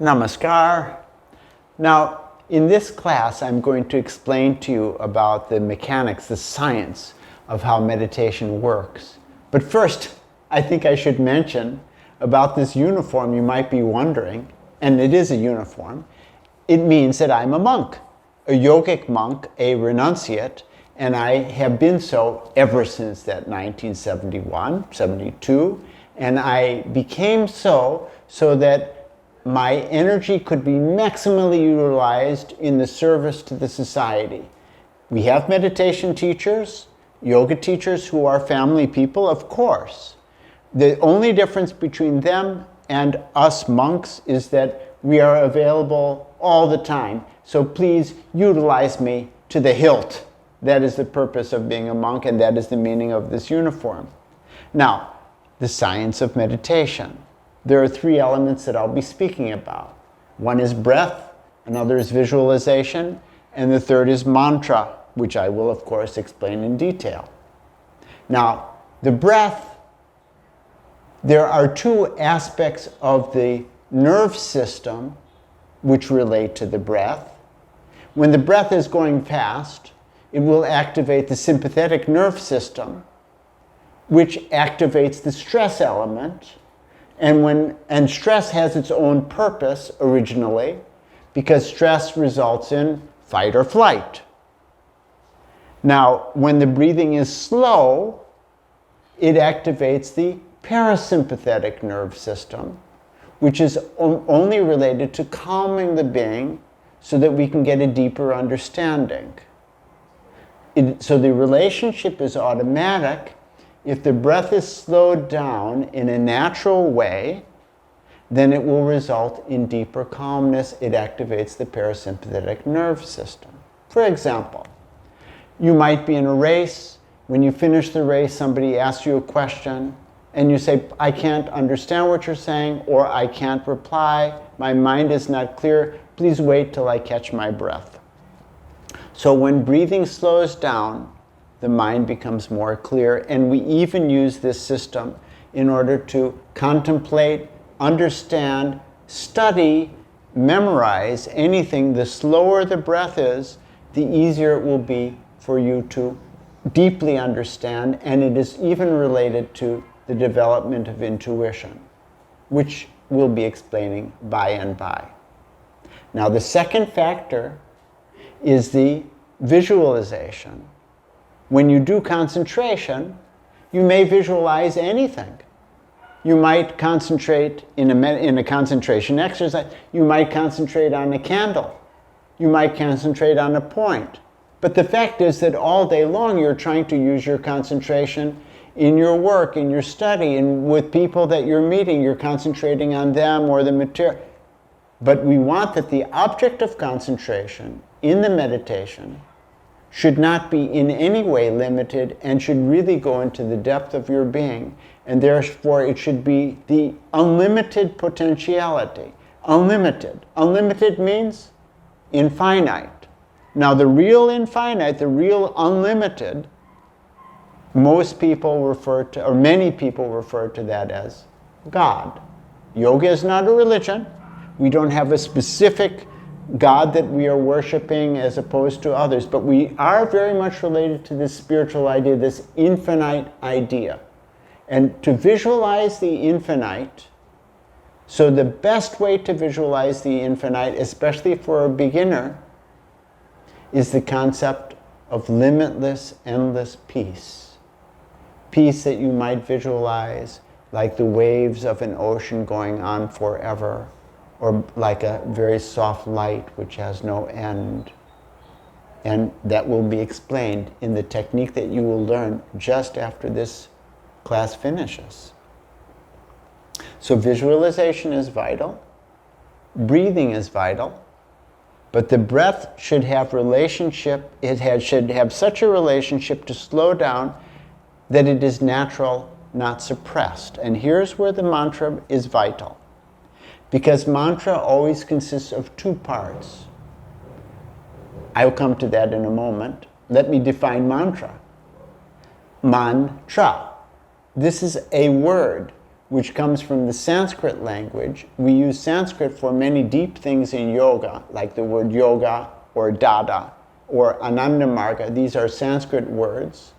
Namaskar. Now, in this class, I'm going to explain to you about the mechanics, the science of how meditation works. But first, I think I should mention about this uniform. You might be wondering, and it is a uniform. It means that I'm a monk, a yogic monk, a renunciate, and I have been so ever since that 1971, 72, and I became so that my energy could be maximally utilized in the service to the society. We have meditation teachers, yoga teachers who are family people, of course. The only difference between them and us monks is that we are available all the time. So please utilize me to the hilt. That is the purpose of being a monk, and that is the meaning of this uniform. Now, the science of meditation. There are three elements that I'll be speaking about. One is breath, another is visualization, and the third is mantra, which I will, of course, explain in detail. Now, the breath, there are two aspects of the nerve system which relate to the breath. When the breath is going fast, it will activate the sympathetic nerve system, which activates the stress element. And stress has its own purpose originally, because stress results in fight or flight. Now, when the breathing is slow, it activates the parasympathetic nerve system, which is only related to calming the being so that we can get a deeper understanding. So the relationship is automatic. If the breath is slowed down in a natural way, then it will result in deeper calmness. It activates the parasympathetic nerve system. For example, you might be in a race. When you finish the race, somebody asks you a question, and you say, I can't understand what you're saying, or I can't reply. My mind is not clear. Please wait till I catch my breath. So when breathing slows down, the mind becomes more clear, and we even use this system in order to contemplate, understand, study, memorize anything. The slower the breath is, the easier it will be for you to deeply understand, and it is even related to the development of intuition, which we'll be explaining by and by. Now, the second factor is the visualization. When you do concentration, you may visualize anything. You might concentrate in a concentration exercise. You might concentrate on a candle. You might concentrate on a point. But the fact is that all day long you're trying to use your concentration in your work, in your study, and with people that you're meeting. You're concentrating on them or the material. But we want that the object of concentration in the meditation should not be in any way limited and should really go into the depth of your being. And therefore it should be the unlimited potentiality. Unlimited. Unlimited means infinite. Now the real infinite, the real unlimited, most people refer to, or many people refer to that as God. Yoga is not a religion. We don't have a specific God that we are worshiping as opposed to others, but we are very much related to this spiritual idea, this infinite idea. And to visualize the infinite, so the best way to visualize the infinite, especially for a beginner, is the concept of limitless, endless peace. Peace that you might visualize like the waves of an ocean going on forever, or like a very soft light which has no end. And that will be explained in the technique that you will learn just after this class finishes. So visualization is vital, breathing is vital, but the breath should have relationship, should have such a relationship to slow down that it is natural, not suppressed. And here's where the mantra is vital. Because mantra always consists of two parts. I'll come to that in a moment. Let me define mantra. Mantra. This is a word which comes from the Sanskrit language. We use Sanskrit for many deep things in yoga, like the word yoga or dada or ananda marga. These are Sanskrit words.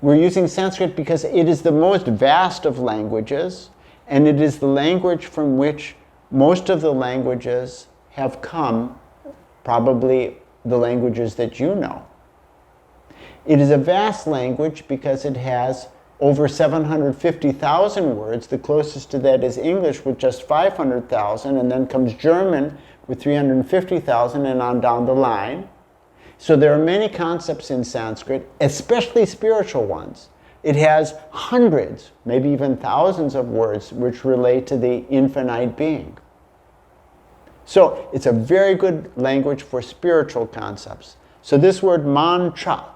We're using Sanskrit because it is the most vast of languages, and it is the language from which most of the languages have come, probably the languages that you know. It is a vast language because it has over 750,000 words. The closest to that is English with just 500,000, and then comes German with 350,000 and on down the line. So there are many concepts in Sanskrit, especially spiritual ones. It has hundreds, maybe even thousands of words which relate to the infinite being. So it's a very good language for spiritual concepts. So this word mantra,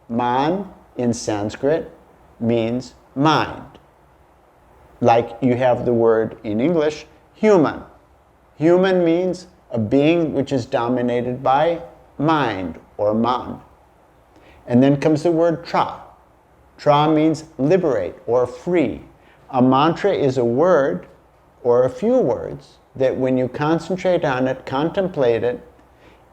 man in Sanskrit means mind. Like you have the word in English, human. Human means a being which is dominated by mind or man. And then comes the word tra. Tra means liberate or free. A mantra is a word or a few words that when you concentrate on it, contemplate it,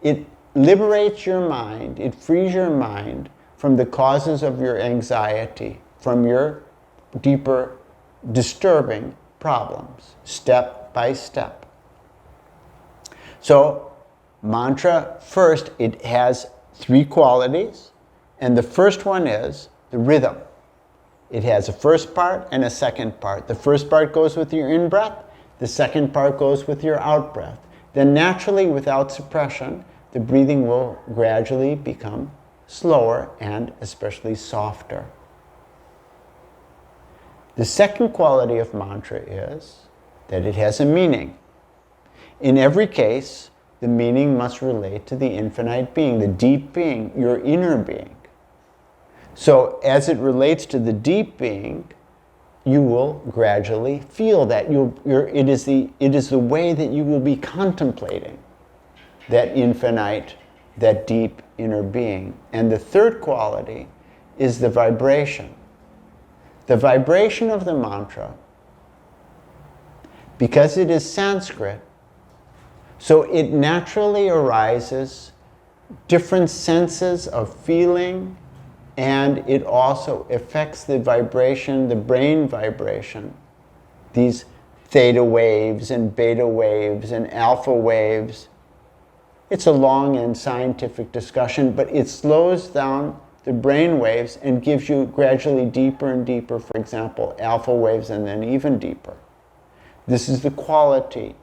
it liberates your mind, it frees your mind from the causes of your anxiety, from your deeper disturbing problems, step by step. So, mantra, first, it has 3 qualities, and the first one is the rhythm. It has a first part and a second part. The first part goes with your in-breath, the second part goes with your out-breath. Then naturally, without suppression, the breathing will gradually become slower and especially softer. The second quality of mantra is that it has a meaning. In every case, the meaning must relate to the infinite being, the deep being, your inner being. So as it relates to the deep being, you will gradually feel that. It is the way that you will be contemplating that infinite, that deep inner being. And the third quality is the vibration. The vibration of the mantra, because it is Sanskrit, so it naturally arises different senses of feeling, and it also affects the vibration, the brain vibration. These theta waves and beta waves and alpha waves. It's a long and scientific discussion, but it slows down the brain waves and gives you gradually deeper and deeper, for example, alpha waves and then even deeper. This is the quality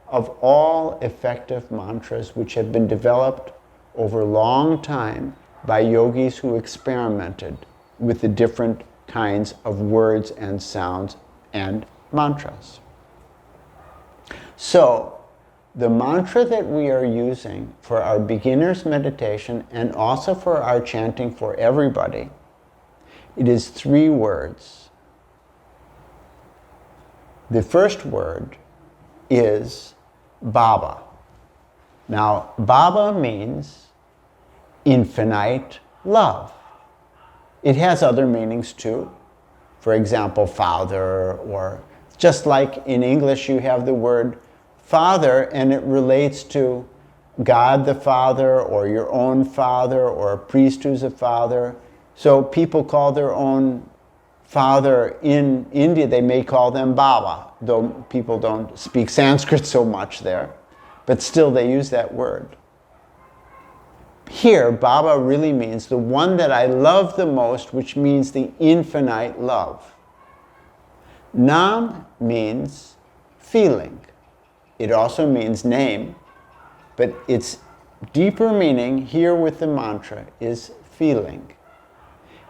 of all effective mantras which have been developed over a long time by yogis who experimented with the different kinds of words and sounds and mantras. So, the mantra that we are using for our beginner's meditation and also for our chanting for everybody, it is 3 words. The first word is Baba. Now, Baba means infinite love. It has other meanings too. For example, father, or just like in English you have the word father and it relates to God the Father or your own father or a priest who's a father. So people call their own father in India, they may call them Baba, though people don't speak Sanskrit so much there, but still they use that word. Here, Baba really means the one that I love the most, which means the infinite love. Nam means feeling. It also means name, but its deeper meaning here with the mantra is feeling.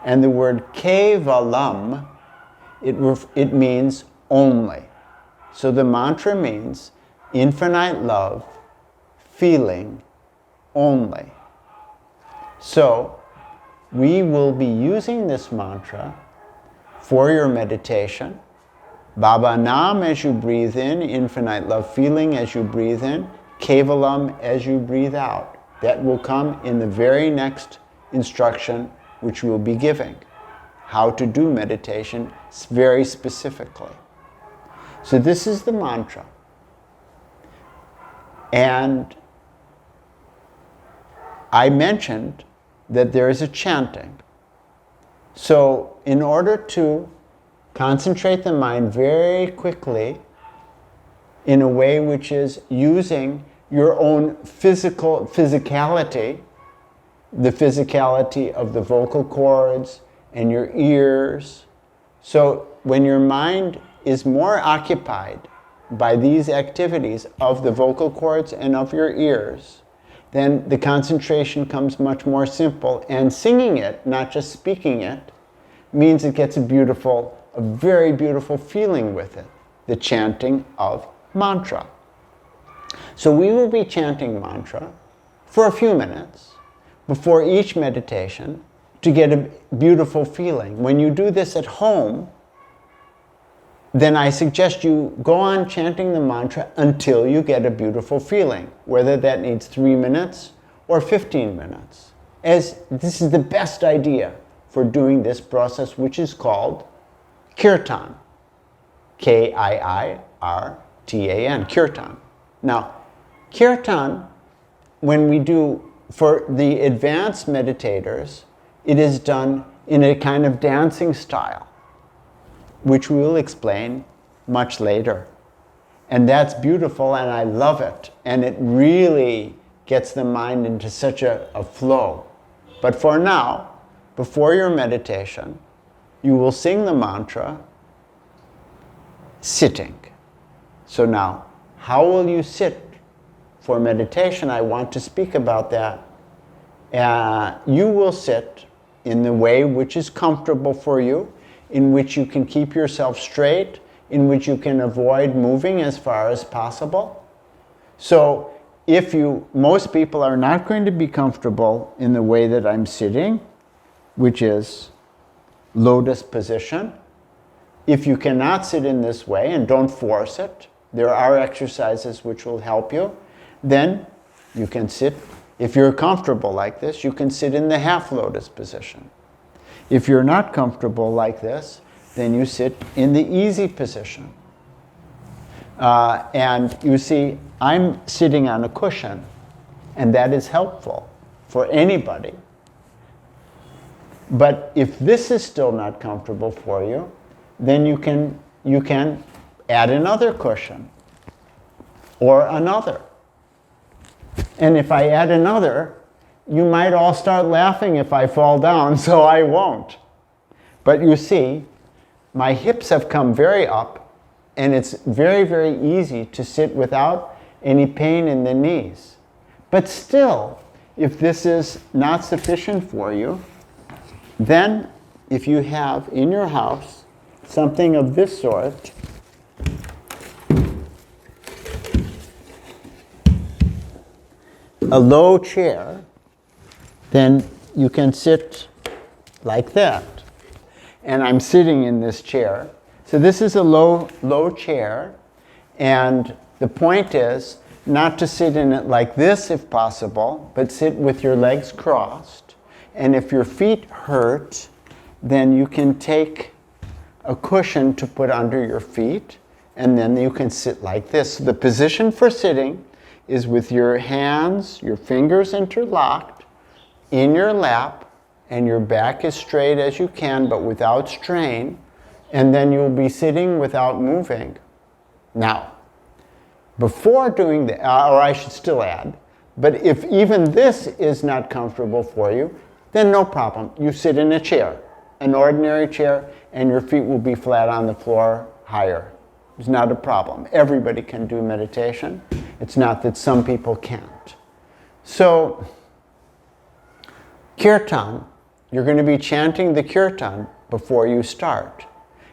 And the word kevalam, it means only. So the mantra means infinite love, feeling only. So we will be using this mantra for your meditation. Baba Nam as you breathe in, infinite love feeling as you breathe in, Kevalam as you breathe out. That will come in the very next instruction which we will be giving. How to do meditation very specifically. So this is the mantra. And I mentioned that there is a chanting. So in order to concentrate the mind very quickly in a way which is using your own physicality, the physicality of the vocal cords and your ears. So when your mind is more occupied by these activities of the vocal cords and of your ears, then the concentration comes much more simple. And singing it, not just speaking it, means it gets a very beautiful feeling with it, the chanting of mantra. So we will be chanting mantra for a few minutes before each meditation to get a beautiful feeling. When you do this at home, then I suggest you go on chanting the mantra until you get a beautiful feeling, whether that needs 3 minutes or 15 minutes. As this is the best idea for doing this process, which is called kiirtan. K-I-I-R-T-A-N, kiirtan. Now, kiirtan, when we do, for the advanced meditators, it is done in a kind of dancing style, which we will explain much later. And that's beautiful, and I love it. And it really gets the mind into such a flow. But for now, before your meditation, you will sing the mantra sitting. So now, how will you sit for meditation? I want to speak about that. You will sit in the way which is comfortable for you, in which you can keep yourself straight, in which you can avoid moving as far as possible. So most people are not going to be comfortable in the way that I'm sitting, which is lotus position. If you cannot sit in this way, and don't force it, there are exercises which will help you, then you can sit. If you're comfortable like this, you can sit in the half lotus position. If you're not comfortable like this, then you sit in the easy position. And you see, I'm sitting on a cushion, and that is helpful for anybody. But if this is still not comfortable for you, then you can add another cushion or another. And if I add another, you might all start laughing if I fall down, so I won't. But you see, my hips have come very up, and it's very, very easy to sit without any pain in the knees. But still, if this is not sufficient for you, then if you have in your house something of this sort, a low chair, then you can sit like that. And I'm sitting in this chair. So this is a low chair, and the point is not to sit in it like this if possible, but sit with your legs crossed. And if your feet hurt, then you can take a cushion to put under your feet, and then you can sit like this. So the position for sitting is with your hands, your fingers interlocked in your lap, and your back as straight as you can, but without strain, and then you'll be sitting without moving. Now, before doing the, or I should still add, but if even this is not comfortable for you, then no problem. You sit in a chair, an ordinary chair, and your feet will be flat on the floor higher. It's not a problem. Everybody can do meditation. It's not that some people can't. So, kiirtan, you're going to be chanting the kiirtan before you start.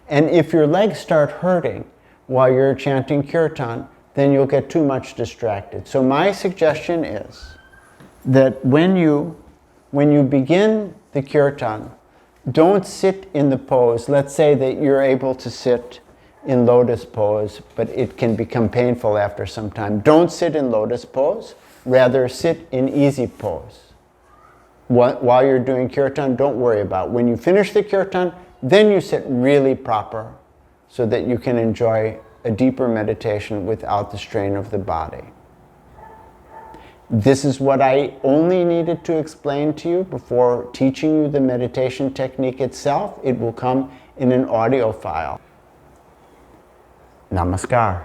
And if your legs start hurting while you're chanting kiirtan, then you'll get too much distracted. So my suggestion is that when you begin the kiirtan, don't sit in the pose. Let's say that you're able to sit in lotus pose, but it can become painful after some time. Don't sit in lotus pose. Rather, sit in easy pose. While you're doing kiirtan, don't worry about. When you finish the kiirtan, then you sit really proper so that you can enjoy a deeper meditation without the strain of the body. This is what I only needed to explain to you before teaching you the meditation technique itself. It will come in an audio file. Namaskar.